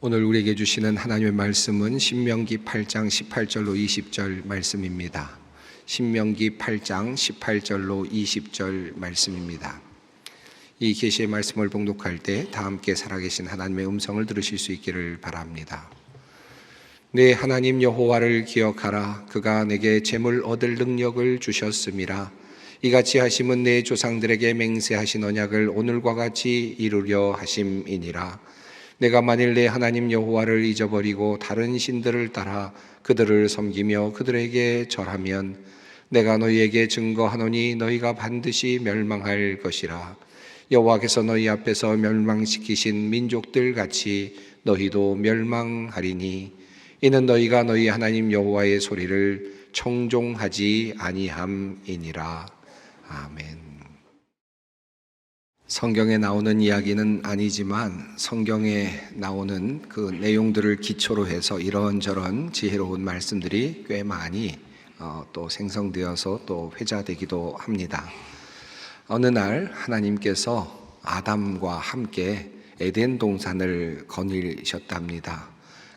오늘 우리에게 주시는 하나님의 말씀은 신명기 8장 18절로 20절 말씀입니다. 신명기 8장 18절로 20절 말씀입니다. 이 계시의 말씀을 봉독할 때 다 함께 살아계신 하나님의 음성을 들으실 수 있기를 바랍니다. 내 하나님 여호와를 기억하라. 그가 내게 재물 얻을 능력을 주셨음이라. 이같이 하심은 내 조상들에게 맹세하신 언약을 오늘과 같이 이루려 하심이니라. 내가 만일 내 하나님 여호와를 잊어버리고 다른 신들을 따라 그들을 섬기며 그들에게 절하면 내가 너희에게 증거하노니 너희가 반드시 멸망할 것이라. 여호와께서 너희 앞에서 멸망시키신 민족들 같이 너희도 멸망하리니 이는 너희가 너희 하나님 여호와의 소리를 청종하지 아니함이니라. 아멘. 성경에 나오는 이야기는 아니지만 성경에 나오는 그 내용들을 기초로 해서 이런저런 지혜로운 말씀들이 꽤 많이 또 생성되어서 또 회자되기도 합니다. 어느 날 하나님께서 아담과 함께 에덴 동산을 거니셨답니다.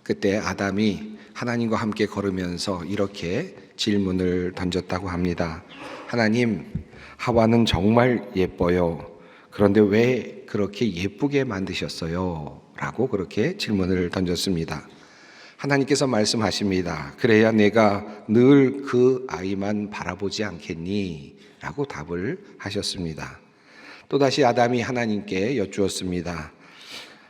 그때 아담이 하나님과 함께 걸으면서 이렇게 질문을 던졌다고 합니다. 하나님, 하와는 정말 예뻐요. 그런데 왜 그렇게 예쁘게 만드셨어요? 라고 그렇게 질문을 던졌습니다. 하나님께서 말씀하십니다. 그래야 내가 늘 그 아이만 바라보지 않겠니? 라고 답을 하셨습니다. 또다시 아담이 하나님께 여쭈었습니다.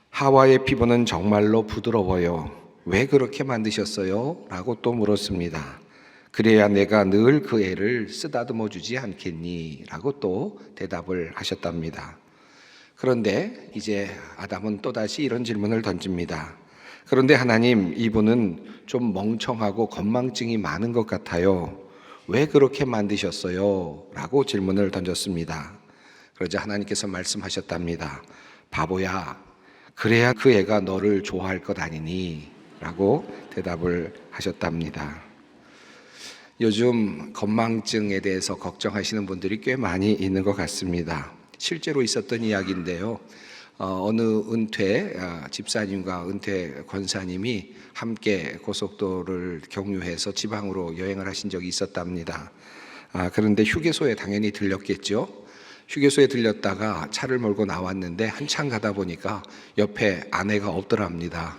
하와의 피부는 정말로 부드러워요. 왜 그렇게 만드셨어요? 라고 또 물었습니다. 그래야 내가 늘 그 애를 쓰다듬어 주지 않겠니? 라고 또 대답을 하셨답니다. 그런데 이제 아담은 또다시 이런 질문을 던집니다. 그런데 하나님, 이분은 좀 멍청하고 건망증이 많은 것 같아요. 왜 그렇게 만드셨어요? 라고 질문을 던졌습니다. 그러자 하나님께서 말씀하셨답니다. 바보야, 그래야 그 애가 너를 좋아할 것 아니니? 라고 대답을 하셨답니다. 요즘 건망증에 대해서 걱정하시는 분들이 꽤 많이 있는 것 같습니다. 실제로 있었던 이야기인데요. 어느 은퇴 집사님과 은퇴 권사님이 함께 고속도로를 경유해서 지방으로 여행을 하신 적이 있었답니다. 그런데 휴게소에 당연히 들렸겠죠. 휴게소에 들렸다가 차를 몰고 나왔는데 한참 가다 보니까 옆에 아내가 없더랍니다.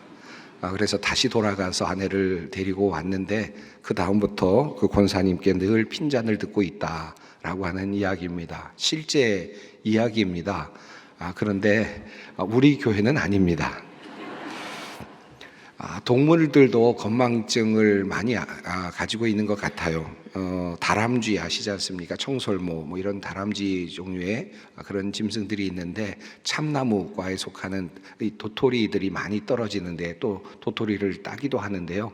그래서 다시 돌아가서 아내를 데리고 왔는데 그 다음부터 그 권사님께 늘 핀잔을 듣고 있다라고 하는 이야기입니다. 실제 이야기입니다. 그런데 우리 교회는 아닙니다. 동물들도 건망증을 많이 가지고 있는 것 같아요. 다람쥐 아시지 않습니까? 청설모 이런 다람쥐 종류의 그런 짐승들이 있는데 참나무과에 속하는 이 도토리들이 많이 떨어지는데 또 도토리를 따기도 하는데요.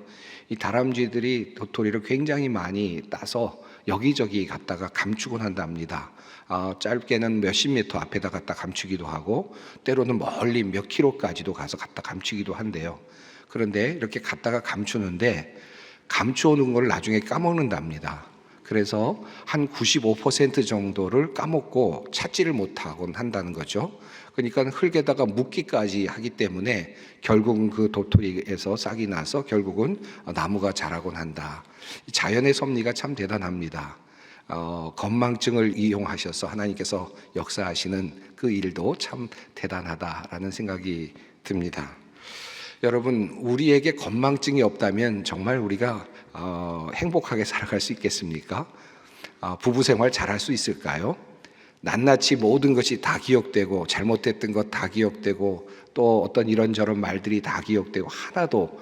이 다람쥐들이 도토리를 굉장히 많이 따서 여기저기 갖다가 감추곤 한답니다. 짧게는 몇십 미터 앞에다 갖다 감추기도 하고 때로는 멀리 몇 킬로까지도 가서 갖다 감추기도 한대요. 그런데 이렇게 갖다가 감추는데 감추어놓은 걸 나중에 까먹는답니다. 그래서 한 95% 정도를 까먹고 찾지를 못하곤 한다는 거죠. 그러니까 흙에다가 묻기까지 하기 때문에 결국은 그 도토리에서 싹이 나서 결국은 나무가 자라곤 한다. 자연의 섭리가 참 대단합니다. 건망증을 이용하셔서 하나님께서 역사하시는 그 일도 참 대단하다라는 생각이 듭니다. 여러분, 우리에게 건망증이 없다면 정말 우리가 행복하게 살아갈 수 있겠습니까? 부부 생활 잘할 수 있을까요? 낱낱이 모든 것이 다 기억되고 잘못됐던 것 다 기억되고 또 어떤 이런저런 말들이 다 기억되고 하나도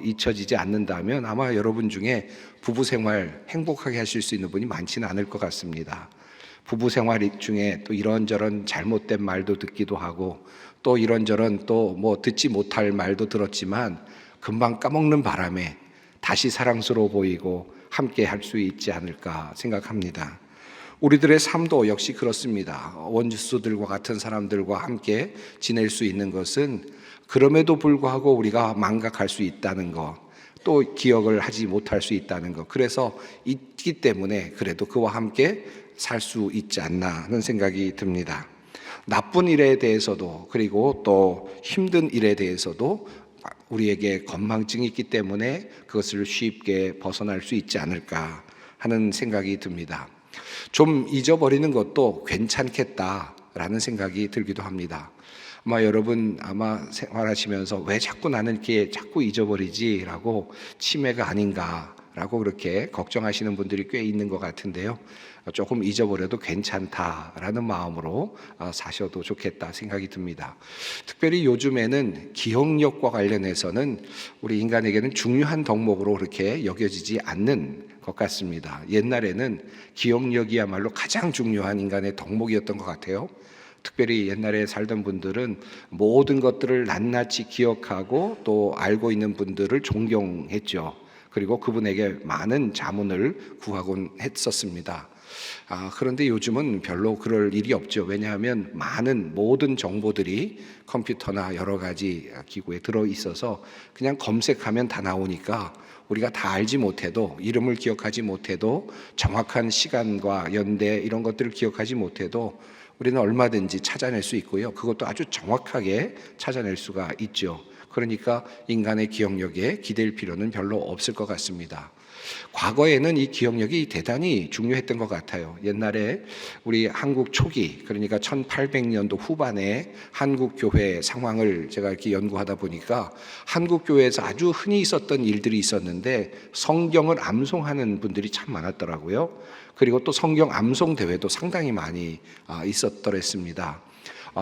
잊혀지지 않는다면 아마 여러분 중에 부부 생활 행복하게 하실 수 있는 분이 많지는 않을 것 같습니다. 부부 생활 중에 또 이런저런 잘못된 말도 듣기도 하고 또 이런저런 또 뭐 듣지 못할 말도 들었지만 금방 까먹는 바람에 다시 사랑스러워 보이고 함께 할 수 있지 않을까 생각합니다. 우리들의 삶도 역시 그렇습니다. 원수들과 같은 사람들과 함께 지낼 수 있는 것은 그럼에도 불구하고 우리가 망각할 수 있다는 것, 또 기억을 하지 못할 수 있다는 것, 그래서 있기 때문에 그래도 그와 함께 살 수 있지 않나 하는 생각이 듭니다. 나쁜 일에 대해서도 그리고 또 힘든 일에 대해서도 우리에게 건망증이 있기 때문에 그것을 쉽게 벗어날 수 있지 않을까 하는 생각이 듭니다. 좀 잊어버리는 것도 괜찮겠다라는 생각이 들기도 합니다. 여러분 생활하시면서 왜 자꾸 나는 이렇게 자꾸 잊어버리지라고 치매가 아닌가라고 그렇게 걱정하시는 분들이 꽤 있는 것 같은데요. 조금 잊어버려도 괜찮다라는 마음으로 사셔도 좋겠다 생각이 듭니다. 특별히 요즘에는 기억력과 관련해서는 우리 인간에게는 중요한 덕목으로 그렇게 여겨지지 않는 것 같습니다. 옛날에는 기억력이야말로 가장 중요한 인간의 덕목이었던 것 같아요. 특별히 옛날에 살던 분들은 모든 것들을 낱낱이 기억하고 또 알고 있는 분들을 존경했죠. 그리고 그분에게 많은 자문을 구하곤 했었습니다. 그런데 요즘은 별로 그럴 일이 없죠. 왜냐하면 모든 정보들이 컴퓨터나 여러 가지 기구에 들어 있어서 그냥 검색하면 다 나오니까 우리가 다 알지 못해도, 이름을 기억하지 못해도, 정확한 시간과 연대 이런 것들을 기억하지 못해도 우리는 얼마든지 찾아낼 수 있고요. 그것도 아주 정확하게 찾아낼 수가 있죠. 그러니까 인간의 기억력에 기댈 필요는 별로 없을 것 같습니다. 과거에는 이 기억력이 대단히 중요했던 것 같아요. 옛날에 우리 한국 초기, 그러니까 1800년도 후반에 한국 교회 상황을 제가 이렇게 연구하다 보니까 한국 교회에서 아주 흔히 있었던 일들이 있었는데 성경을 암송하는 분들이 참 많았더라고요. 그리고 또 성경 암송 대회도 상당히 많이 있었더랬습니다.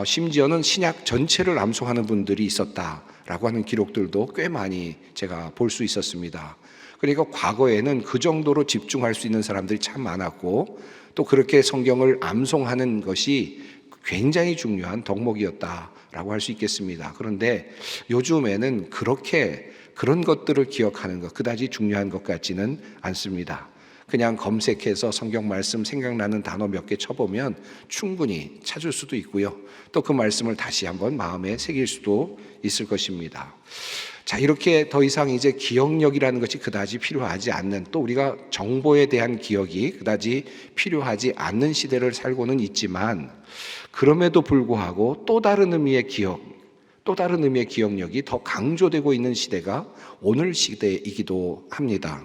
심지어는 신약 전체를 암송하는 분들이 있었다라고 하는 기록들도 꽤 많이 제가 볼 수 있었습니다. 그러니까 과거에는 그 정도로 집중할 수 있는 사람들이 참 많았고 또 그렇게 성경을 암송하는 것이 굉장히 중요한 덕목이었다라고 할 수 있겠습니다. 그런데 요즘에는 그런 것들을 기억하는 것 그다지 중요한 것 같지는 않습니다. 그냥 검색해서 성경 말씀 생각나는 단어 몇 개 쳐보면 충분히 찾을 수도 있고요. 또 그 말씀을 다시 한번 마음에 새길 수도 있을 것입니다. 자, 이렇게 더 이상 이제 기억력이라는 것이 그다지 필요하지 않는, 또 우리가 정보에 대한 기억이 그다지 필요하지 않는 시대를 살고는 있지만, 그럼에도 불구하고 또 다른 의미의 기억력이 더 강조되고 있는 시대가 오늘 시대이기도 합니다.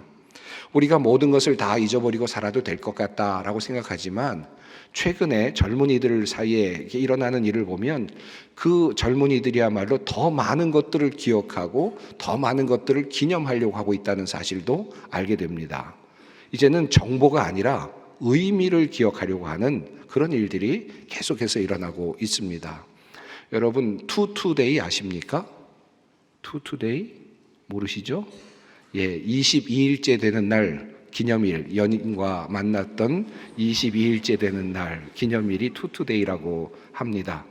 우리가 모든 것을 다 잊어버리고 살아도 될 것 같다라고 생각하지만 최근에 젊은이들 사이에 일어나는 일을 보면 그 젊은이들이야말로 더 많은 것들을 기억하고 더 많은 것들을 기념하려고 하고 있다는 사실도 알게 됩니다. 이제는 정보가 아니라 의미를 기억하려고 하는 그런 일들이 계속해서 일어나고 있습니다. 여러분, 투투데이 아십니까? 투투데이 모르시죠? 22일째 되는 날 기념일, 연인과 만났던 22일째 되는 날 기념일이 투투데이라고 합니다.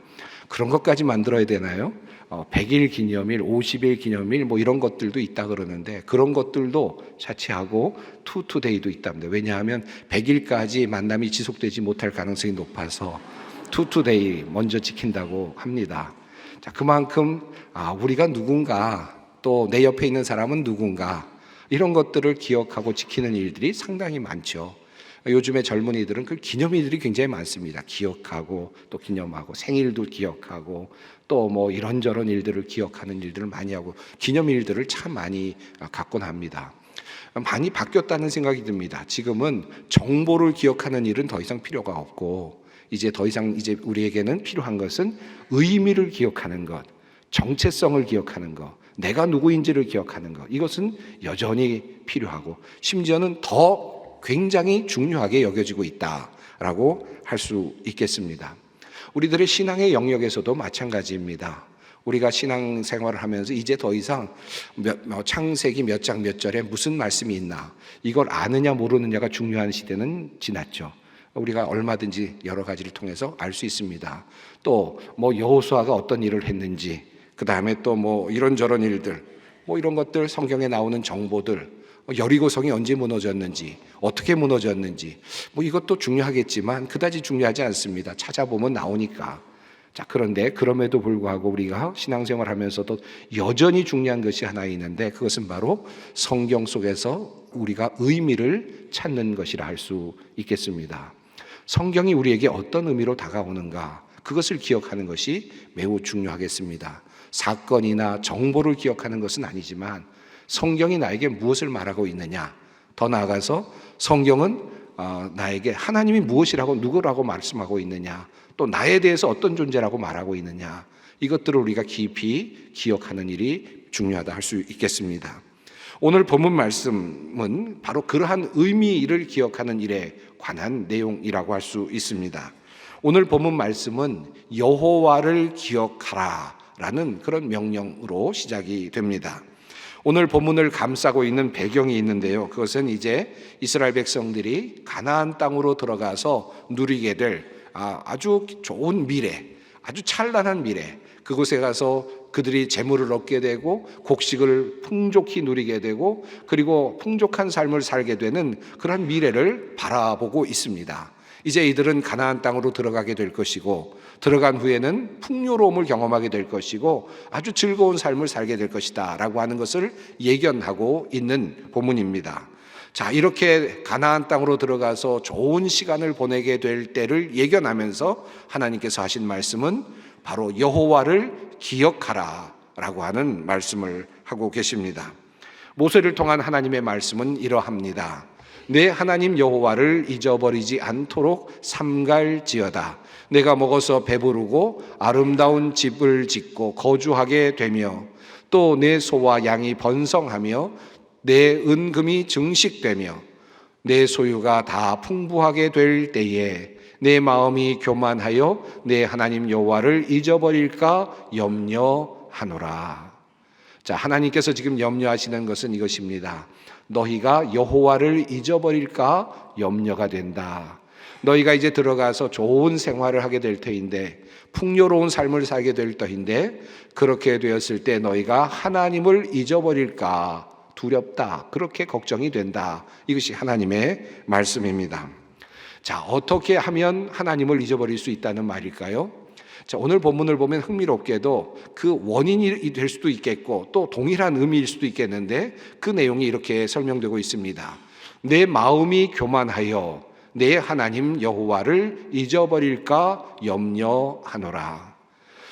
그런 것까지 만들어야 되나요? 100일 기념일, 50일 기념일 이런 것들도 있다 그러는데 그런 것들도 차치하고 투투데이도 있답니다. 왜냐하면 100일까지 만남이 지속되지 못할 가능성이 높아서 투투데이 먼저 지킨다고 합니다. 자, 그만큼 우리가 누군가, 또 내 옆에 있는 사람은 누군가, 이런 것들을 기억하고 지키는 일들이 상당히 많죠. 요즘의 젊은이들은 그 기념일들이 굉장히 많습니다. 기억하고 또 기념하고 생일도 기억하고 또 이런저런 일들을 기억하는 일들을 많이 하고 기념일들을 참 많이 갖곤 합니다. 많이 바뀌었다는 생각이 듭니다. 지금은 정보를 기억하는 일은 더 이상 필요가 없고 이제 더 이상 우리에게는 필요한 것은 의미를 기억하는 것, 정체성을 기억하는 것, 내가 누구인지를 기억하는 것, 이것은 여전히 필요하고 심지어는 더 굉장히 중요하게 여겨지고 있다라고 할 수 있겠습니다. 우리들의 신앙의 영역에서도 마찬가지입니다. 우리가 신앙생활을 하면서 이제 더 이상 창세기 몇 장 몇 절에 무슨 말씀이 있나, 이걸 아느냐 모르느냐가 중요한 시대는 지났죠. 우리가 얼마든지 여러 가지를 통해서 알 수 있습니다. 또 여호수아가 어떤 일을 했는지, 그 다음에 또 이런저런 일들, 이런 것들, 성경에 나오는 정보들, 여리고성이 언제 무너졌는지, 어떻게 무너졌는지, 이것도 중요하겠지만 그다지 중요하지 않습니다. 찾아보면 나오니까. 자, 그런데 그럼에도 불구하고 우리가 신앙생활 하면서도 여전히 중요한 것이 하나 있는데 그것은 바로 성경 속에서 우리가 의미를 찾는 것이라 할 수 있겠습니다. 성경이 우리에게 어떤 의미로 다가오는가, 그것을 기억하는 것이 매우 중요하겠습니다. 사건이나 정보를 기억하는 것은 아니지만 성경이 나에게 무엇을 말하고 있느냐, 더 나아가서 성경은 나에게 하나님이 무엇이라고 누구라고 말씀하고 있느냐, 또 나에 대해서 어떤 존재라고 말하고 있느냐, 이것들을 우리가 깊이 기억하는 일이 중요하다 할 수 있겠습니다. 오늘 본문 말씀은 바로 그러한 의미를 기억하는 일에 관한 내용이라고 할 수 있습니다. 오늘 본문 말씀은 여호와를 기억하라 라는 그런 명령으로 시작이 됩니다. 오늘 본문을 감싸고 있는 배경이 있는데요, 그것은 이제 이스라엘 백성들이 가나안 땅으로 들어가서 누리게 될 아주 좋은 미래, 아주 찬란한 미래, 그곳에 가서 그들이 재물을 얻게 되고 곡식을 풍족히 누리게 되고 그리고 풍족한 삶을 살게 되는 그런 미래를 바라보고 있습니다. 이제 이들은 가나안 땅으로 들어가게 될 것이고 들어간 후에는 풍요로움을 경험하게 될 것이고 아주 즐거운 삶을 살게 될 것이다 라고 하는 것을 예견하고 있는 본문입니다. 자, 이렇게 가나안 땅으로 들어가서 좋은 시간을 보내게 될 때를 예견하면서 하나님께서 하신 말씀은 바로 여호와를 기억하라 라고 하는 말씀을 하고 계십니다. 모세를 통한 하나님의 말씀은 이러합니다. 내 하나님 여호와를 잊어버리지 않도록 삼갈지어다. 내가 먹어서 배부르고 아름다운 집을 짓고 거주하게 되며 또 내 소와 양이 번성하며 내 은금이 증식되며 내 소유가 다 풍부하게 될 때에 내 마음이 교만하여 내 하나님 여호와를 잊어버릴까 염려하노라. 자, 하나님께서 지금 염려하시는 것은 이것입니다. 너희가 여호와를 잊어버릴까 염려가 된다. 너희가 이제 들어가서 좋은 생활을 하게 될 터인데, 풍요로운 삶을 살게 될 터인데, 그렇게 되었을 때 너희가 하나님을 잊어버릴까 두렵다. 그렇게 걱정이 된다. 이것이 하나님의 말씀입니다. 자, 어떻게 하면 하나님을 잊어버릴 수 있다는 말일까요? 자, 오늘 본문을 보면 흥미롭게도 그 원인이 될 수도 있겠고 또 동일한 의미일 수도 있겠는데 그 내용이 이렇게 설명되고 있습니다. 내 마음이 교만하여 내 하나님 여호와를 잊어버릴까 염려하노라.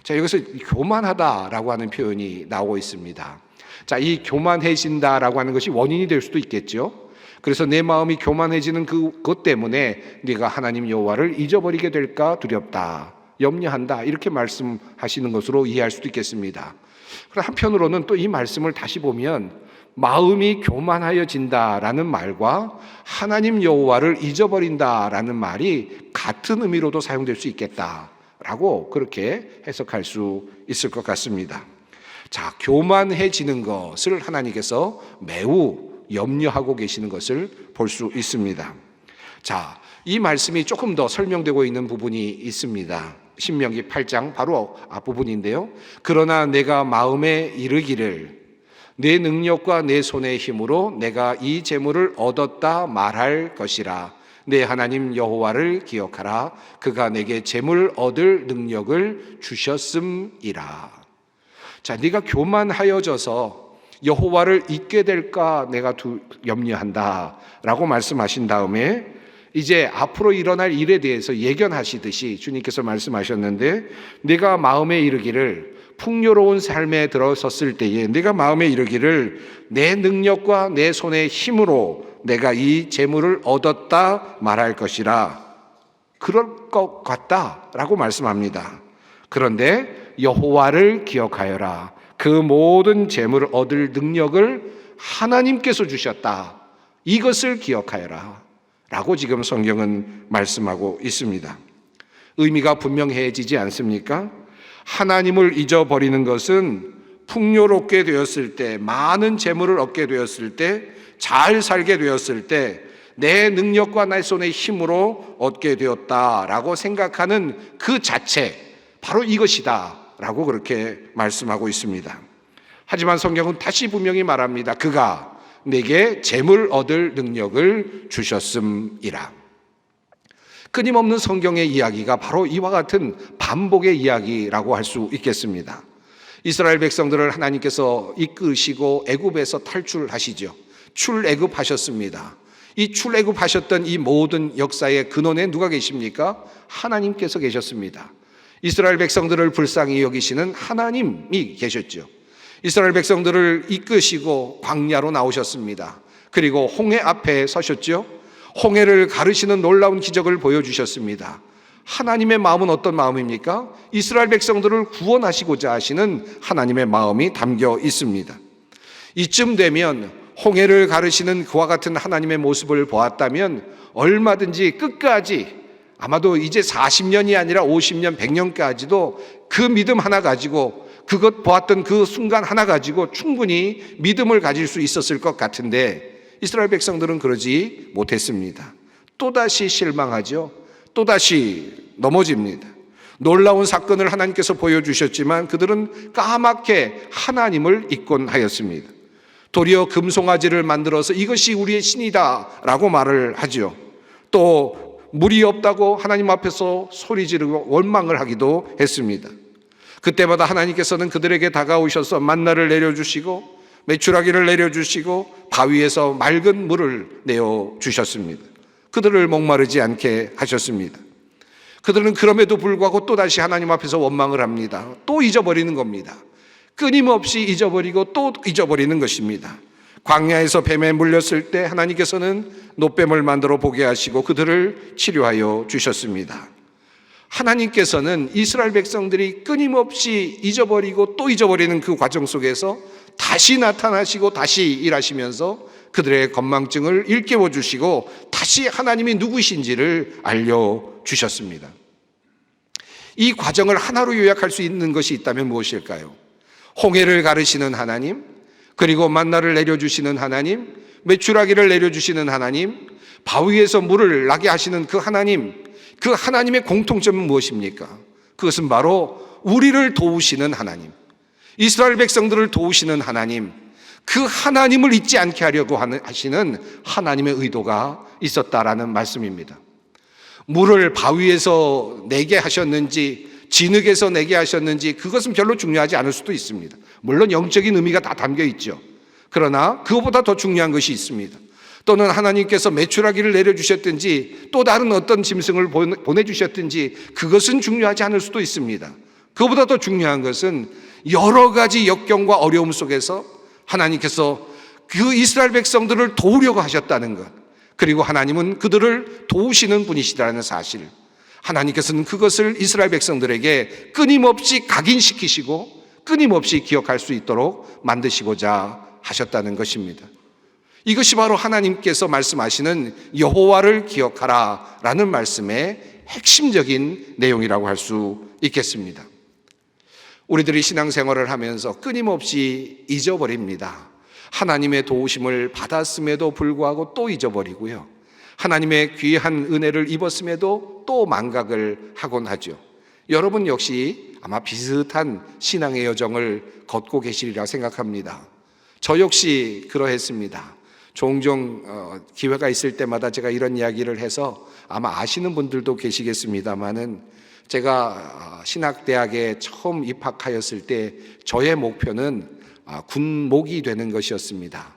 자, 여기서 교만하다라고 하는 표현이 나오고 있습니다. 자, 이 교만해진다라고 하는 것이 원인이 될 수도 있겠죠. 그래서 내 마음이 교만해지는 그것 때문에 네가 하나님 여호와를 잊어버리게 될까 두렵다, 염려한다, 이렇게 말씀하시는 것으로 이해할 수도 있겠습니다. 그러나 한편으로는 또 이 말씀을 다시 보면 마음이 교만하여진다라는 말과 하나님 여호와를 잊어버린다라는 말이 같은 의미로도 사용될 수 있겠다라고 그렇게 해석할 수 있을 것 같습니다. 자, 교만해지는 것을 하나님께서 매우 염려하고 계시는 것을 볼 수 있습니다. 자, 이 말씀이 조금 더 설명되고 있는 부분이 있습니다. 신명기 8장 바로 앞부분인데요. 그러나 내가 마음에 이르기를 내 능력과 내 손의 힘으로 내가 이 재물을 얻었다 말할 것이라. 내 하나님 여호와를 기억하라. 그가 내게 재물 얻을 능력을 주셨음이라. 자, 네가 교만하여져서 여호와를 잊게 될까 내가 염려한다 라고 말씀하신 다음에 이제 앞으로 일어날 일에 대해서 예견하시듯이 주님께서 말씀하셨는데, 내가 마음에 이르기를 풍요로운 삶에 들어섰을 때에 내가 마음에 이르기를 내 능력과 내 손의 힘으로 내가 이 재물을 얻었다 말할 것이라. 그럴 것 같다라고 말씀합니다. 그런데 여호와를 기억하여라. 그 모든 재물을 얻을 능력을 하나님께서 주셨다. 이것을 기억하여라 라고 지금 성경은 말씀하고 있습니다. 의미가 분명해지지 않습니까? 하나님을 잊어버리는 것은 풍요롭게 되었을 때, 많은 재물을 얻게 되었을 때, 잘 살게 되었을 때 내 능력과 내 손의 힘으로 얻게 되었다라고 생각하는 그 자체, 바로 이것이다 라고 그렇게 말씀하고 있습니다. 하지만 성경은 다시 분명히 말합니다. 그가 내게 재물 얻을 능력을 주셨음이라. 끊임없는 성경의 이야기가 바로 이와 같은 반복의 이야기라고 할 수 있겠습니다. 이스라엘 백성들을 하나님께서 이끄시고 애굽에서 탈출하시죠. 출애굽하셨습니다. 이 출애굽하셨던 이 모든 역사의 근원에 누가 계십니까? 하나님께서 계셨습니다. 이스라엘 백성들을 불쌍히 여기시는 하나님이 계셨죠. 이스라엘 백성들을 이끄시고 광야로 나오셨습니다. 그리고 홍해 앞에 서셨죠. 홍해를 가르시는 놀라운 기적을 보여주셨습니다. 하나님의 마음은 어떤 마음입니까? 이스라엘 백성들을 구원하시고자 하시는 하나님의 마음이 담겨 있습니다. 이쯤 되면 홍해를 가르시는 그와 같은 하나님의 모습을 보았다면 얼마든지 끝까지, 아마도 이제 40년이 아니라 50년, 100년까지도 그 믿음 하나 가지고, 그것 보았던 그 순간 하나 가지고 충분히 믿음을 가질 수 있었을 것 같은데 이스라엘 백성들은 그러지 못했습니다. 또다시 실망하죠. 또다시 넘어집니다. 놀라운 사건을 하나님께서 보여주셨지만 그들은 까맣게 하나님을 잊곤 하였습니다. 도리어 금송아지를 만들어서 이것이 우리의 신이다 라고 말을 하죠. 또 물이 없다고 하나님 앞에서 소리 지르고 원망을 하기도 했습니다. 그때마다 하나님께서는 그들에게 다가오셔서 만나를 내려주시고 메추라기를 내려주시고 바위에서 맑은 물을 내어주셨습니다. 그들을 목마르지 않게 하셨습니다. 그들은 그럼에도 불구하고 또다시 하나님 앞에서 원망을 합니다. 또 잊어버리는 겁니다. 끊임없이 잊어버리고 또 잊어버리는 것입니다. 광야에서 뱀에 물렸을 때 하나님께서는 노뱀을 만들어 보게 하시고 그들을 치료하여 주셨습니다. 하나님께서는 이스라엘 백성들이 끊임없이 잊어버리고 또 잊어버리는 그 과정 속에서 다시 나타나시고 다시 일하시면서 그들의 건망증을 일깨워 주시고 다시 하나님이 누구신지를 알려주셨습니다. 이 과정을 하나로 요약할 수 있는 것이 있다면 무엇일까요? 홍해를 가르시는 하나님, 그리고 만나를 내려주시는 하나님, 메추라기를 내려주시는 하나님, 바위에서 물을 나게 하시는 그 하나님, 그 하나님의 공통점은 무엇입니까? 그것은 바로 우리를 도우시는 하나님, 이스라엘 백성들을 도우시는 하나님, 그 하나님을 잊지 않게 하려고 하시는 하나님의 의도가 있었다라는 말씀입니다. 물을 바위에서 내게 하셨는지 진흙에서 내게 하셨는지 그것은 별로 중요하지 않을 수도 있습니다. 물론 영적인 의미가 다 담겨 있죠. 그러나 그것보다 더 중요한 것이 있습니다. 또는 하나님께서 메추라기를 내려주셨든지 또 다른 어떤 짐승을 보내주셨든지 그것은 중요하지 않을 수도 있습니다. 그것보다 더 중요한 것은 여러 가지 역경과 어려움 속에서 하나님께서 그 이스라엘 백성들을 도우려고 하셨다는 것, 그리고 하나님은 그들을 도우시는 분이시라는 사실, 하나님께서는 그것을 이스라엘 백성들에게 끊임없이 각인시키시고 끊임없이 기억할 수 있도록 만드시고자 하셨다는 것입니다. 이것이 바로 하나님께서 말씀하시는 여호와를 기억하라 라는 말씀의 핵심적인 내용이라고 할 수 있겠습니다. 우리들이 신앙생활을 하면서 끊임없이 잊어버립니다. 하나님의 도우심을 받았음에도 불구하고 또 잊어버리고요, 하나님의 귀한 은혜를 입었음에도 또 망각을 하곤 하죠. 여러분 역시 아마 비슷한 신앙의 여정을 걷고 계시리라 생각합니다. 저 역시 그러했습니다. 종종 기회가 있을 때마다 제가 이런 이야기를 해서 아마 아시는 분들도 계시겠습니다마는, 제가 신학대학에 처음 입학하였을 때 저의 목표는 군목이 되는 것이었습니다.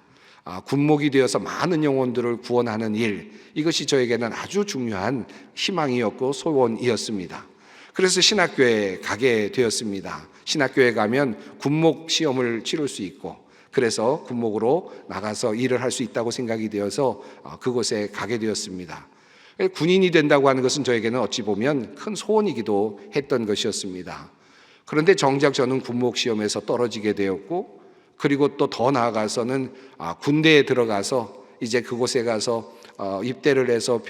군목이 되어서 많은 영혼들을 구원하는 일, 이것이 저에게는 아주 중요한 희망이었고 소원이었습니다. 그래서 신학교에 가게 되었습니다. 신학교에 가면 군목 시험을 치를 수 있고, 그래서 군목으로 나가서 일을 할 수 있다고 생각이 되어서 그곳에 가게 되었습니다. 군인이 된다고 하는 것은 저에게는 어찌 보면 큰 소원이기도 했던 것이었습니다. 그런데 정작 저는 군목 시험에서 떨어지게 되었고, 그리고 또 더 나아가서는 군대에 들어가서 이제 그곳에 가서 입대를 해서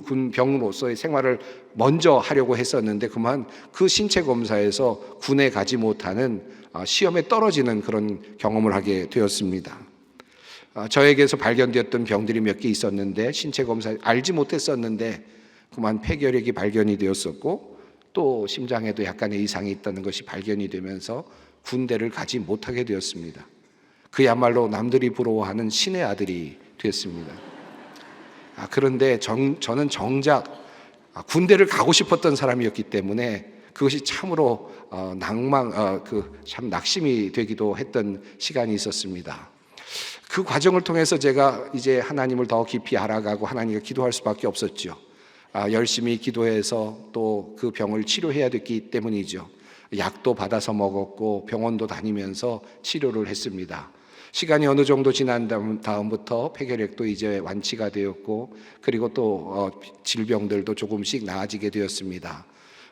군병으로서의 생활을 먼저 하려고 했었는데 그만 그 신체 검사에서 군에 가지 못하는 시험에 떨어지는 그런 경험을 하게 되었습니다. 저에게서 발견되었던 병들이 몇 개 있었는데 신체 검사 알지 못했었는데 그만 폐결핵이 발견이 되었었고, 또 심장에도 약간의 이상이 있다는 것이 발견이 되면서 군대를 가지 못하게 되었습니다. 그야말로 남들이 부러워하는 신의 아들이 되었습니다. 그런데 저는 정작 군대를 가고 싶었던 사람이었기 때문에 그것이 참으로 참 낙심이 되기도 했던 시간이 있었습니다. 그 과정을 통해서 제가 이제 하나님을 더 깊이 알아가고 하나님께 기도할 수밖에 없었죠. 열심히 기도해서 또 그 병을 치료해야 됐기 때문이죠. 약도 받아서 먹었고 병원도 다니면서 치료를 했습니다. 시간이 어느 정도 지난 다음부터 폐결핵도 이제 완치가 되었고, 그리고 또 질병들도 조금씩 나아지게 되었습니다.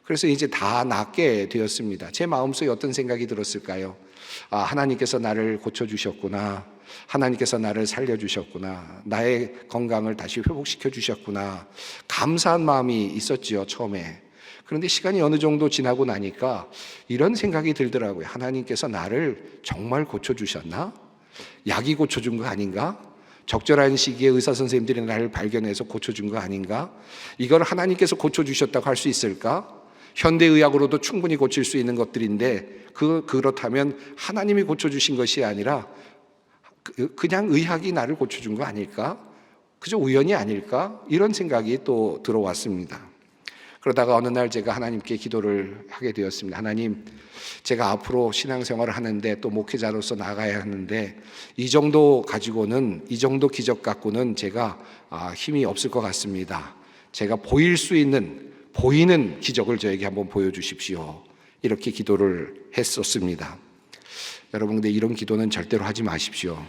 그래서 이제 다 낫게 되었습니다. 제 마음속에 어떤 생각이 들었을까요? 하나님께서 나를 고쳐주셨구나. 하나님께서 나를 살려주셨구나. 나의 건강을 다시 회복시켜 주셨구나. 감사한 마음이 있었지요, 처음에. 그런데 시간이 어느 정도 지나고 나니까 이런 생각이 들더라고요. 하나님께서 나를 정말 고쳐주셨나? 약이 고쳐준 거 아닌가? 적절한 시기에 의사 선생님들이 나를 발견해서 고쳐준 거 아닌가? 이걸 하나님께서 고쳐주셨다고 할 수 있을까? 현대의학으로도 충분히 고칠 수 있는 것들인데 그렇다면 하나님이 고쳐주신 것이 아니라 그냥 의학이 나를 고쳐준 거 아닐까? 그저 우연이 아닐까? 이런 생각이 또 들어왔습니다. 그러다가 어느 날 제가 하나님께 기도를 하게 되었습니다. 하나님, 제가 앞으로 신앙생활을 하는데 또 목회자로서 나가야 하는데 이 정도 가지고는, 이 정도 기적 갖고는 제가 힘이 없을 것 같습니다. 제가 보일 수 있는, 보이는 기적을 저에게 한번 보여주십시오. 이렇게 기도를 했었습니다. 여러분, 근데 이런 기도는 절대로 하지 마십시오.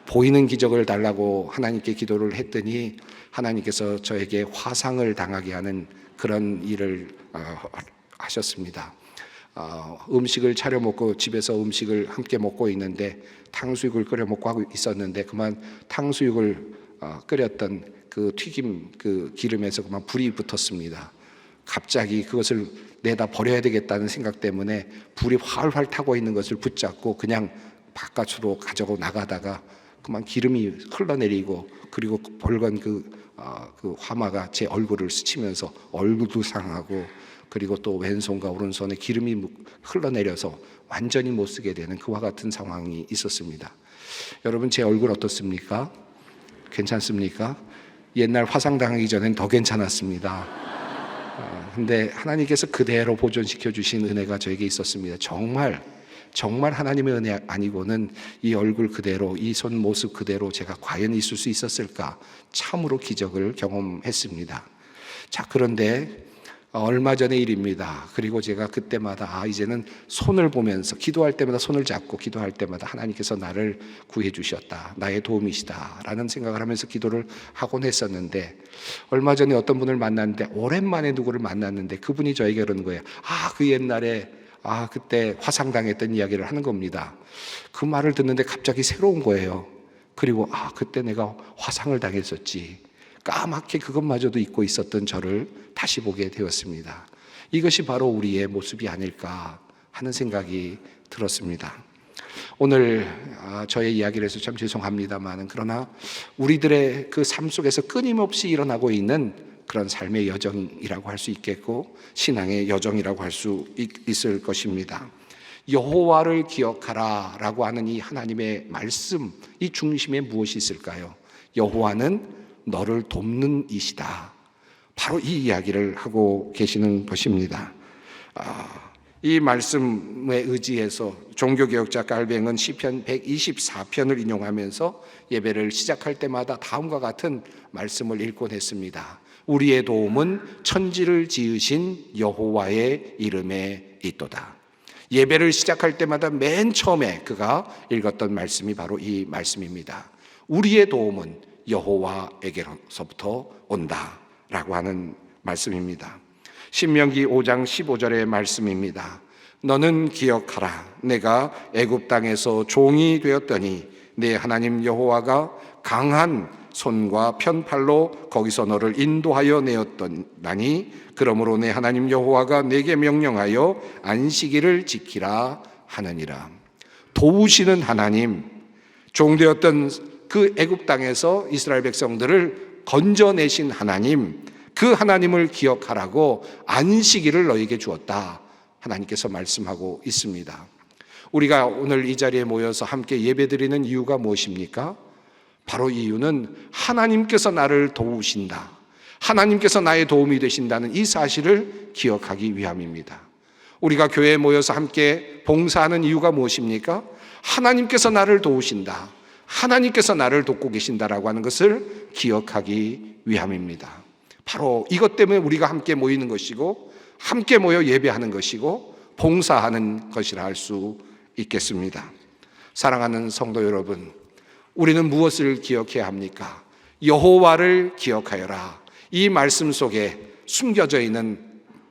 보이는 기적을 달라고 하나님께 기도를 했더니 하나님께서 저에게 화상을 당하게 하는 그런 일을 하셨습니다. 음식을 차려 먹고 집에서 음식을 함께 먹고 있는데 탕수육을 끓여 먹고 하고 있었는데 그만 탕수육을 끓였던 그 튀김 그 기름에서 그만 불이 붙었습니다. 갑자기 그것을 내다 버려야 되겠다는 생각 때문에 불이 활활 타고 있는 것을 붙잡고 그냥 바깥으로 가져고 나가다가 그만 기름이 흘러내리고, 그리고 벌건 그 화마가 제 얼굴을 스치면서 얼굴도 상하고, 그리고 또 왼손과 오른손에 기름이 흘러내려서 완전히 못 쓰게 되는 그와 같은 상황이 있었습니다. 여러분, 제 얼굴 어떻습니까? 괜찮습니까? 옛날 화상당하기 전엔 더 괜찮았습니다. 근데 하나님께서 그대로 보존시켜 주신 은혜가 저에게 있었습니다. 정말 하나님의 은혜 아니고는 이 얼굴 그대로, 이 손 모습 그대로 제가 과연 있을 수 있었을까? 참으로 기적을 경험했습니다. 자, 그런데 얼마 전의 일입니다. 그리고 제가 그때마다 이제는 손을 보면서 기도할 때마다 손을 잡고 기도할 때마다 하나님께서 나를 구해 주셨다, 나의 도움이시다 라는 생각을 하면서 기도를 하곤 했었는데, 얼마 전에 어떤 분을 만났는데, 오랜만에 누구를 만났는데 그분이 저에게 그러는 거예요. 그 옛날에 그때 화상당했던 이야기를 하는 겁니다. 그 말을 듣는데 갑자기 새로운 거예요. 그리고 그때 내가 화상을 당했었지. 까맣게 그것마저도 잊고 있었던 저를 다시 보게 되었습니다. 이것이 바로 우리의 모습이 아닐까 하는 생각이 들었습니다. 오늘 저의 이야기를 해서 참 죄송합니다만, 그러나 우리들의 그 삶 속에서 끊임없이 일어나고 있는 그런 삶의 여정이라고 할 수 있겠고, 신앙의 여정이라고 할 수 있을 것입니다. 여호와를 기억하라 라고 하는 이 하나님의 말씀, 이 중심에 무엇이 있을까요? 여호와는 너를 돕는 이시다. 바로 이 이야기를 하고 계시는 것입니다. 이 말씀에 의지해서 종교개혁자 깔뱅은 시편 124편을 인용하면서 예배를 시작할 때마다 다음과 같은 말씀을 읽곤 했습니다. 우리의 도움은 천지를 지으신 여호와의 이름에 있도다. 예배를 시작할 때마다 맨 처음에 그가 읽었던 말씀이 바로 이 말씀입니다. 우리의 도움은 여호와에게로서부터 온다라고 하는 말씀입니다. 신명기 5장 15절의 말씀입니다. 너는 기억하라. 내가 애굽 땅에서 종이 되었더니 내 하나님 여호와가 강한 손과 편팔로 거기서 너를 인도하여 내었더니 그러므로 내 하나님 여호와가 내게 명령하여 안식일을 지키라 하느니라. 도우시는 하나님, 종되었던 그 애굽 땅에서 이스라엘 백성들을 건져내신 하나님, 그 하나님을 기억하라고 안식일을 너에게 주었다. 하나님께서 말씀하고 있습니다. 우리가 오늘 이 자리에 모여서 함께 예배드리는 이유가 무엇입니까? 바로 이유는 하나님께서 나를 도우신다, 하나님께서 나의 도움이 되신다는 이 사실을 기억하기 위함입니다. 우리가 교회에 모여서 함께 봉사하는 이유가 무엇입니까? 하나님께서 나를 도우신다, 하나님께서 나를 돕고 계신다라고 하는 것을 기억하기 위함입니다. 바로 이것 때문에 우리가 함께 모이는 것이고 함께 모여 예배하는 것이고 봉사하는 것이라 할 수 있겠습니다. 사랑하는 성도 여러분, 우리는 무엇을 기억해야 합니까? 여호와를 기억하여라. 이 말씀 속에 숨겨져 있는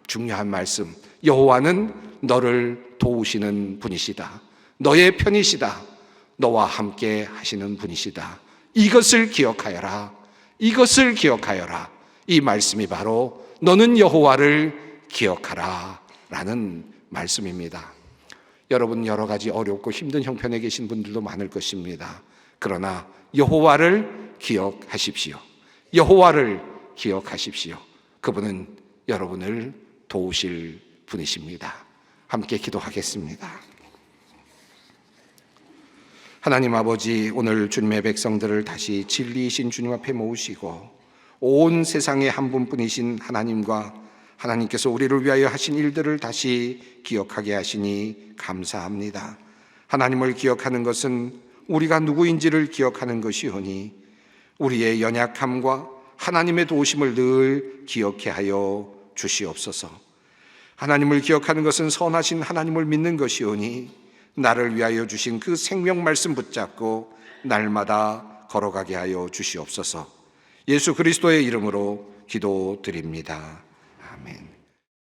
중요한 말씀, 여호와는 너를 도우시는 분이시다. 너의 편이시다. 너와 함께 하시는 분이시다. 이것을 기억하여라. 이것을 기억하여라. 이 말씀이 바로 너는 여호와를 기억하라 라는 말씀입니다. 여러분, 여러 가지 어렵고 힘든 형편에 계신 분들도 많을 것입니다. 그러나 여호와를 기억하십시오. 여호와를 기억하십시오. 그분은 여러분을 도우실 분이십니다. 함께 기도하겠습니다. 하나님 아버지, 오늘 주님의 백성들을 다시 진리이신 주님 앞에 모으시고 온 세상에 한 분뿐이신 하나님과 하나님께서 우리를 위하여 하신 일들을 다시 기억하게 하시니 감사합니다. 하나님을 기억하는 것은 우리가 누구인지를 기억하는 것이오니 우리의 연약함과 하나님의 도우심을 늘 기억해 하여 주시옵소서. 하나님을 기억하는 것은 선하신 하나님을 믿는 것이오니 나를 위하여 주신 그 생명 말씀 붙잡고 날마다 걸어가게 하여 주시옵소서. 예수 그리스도의 이름으로 기도드립니다. 아멘.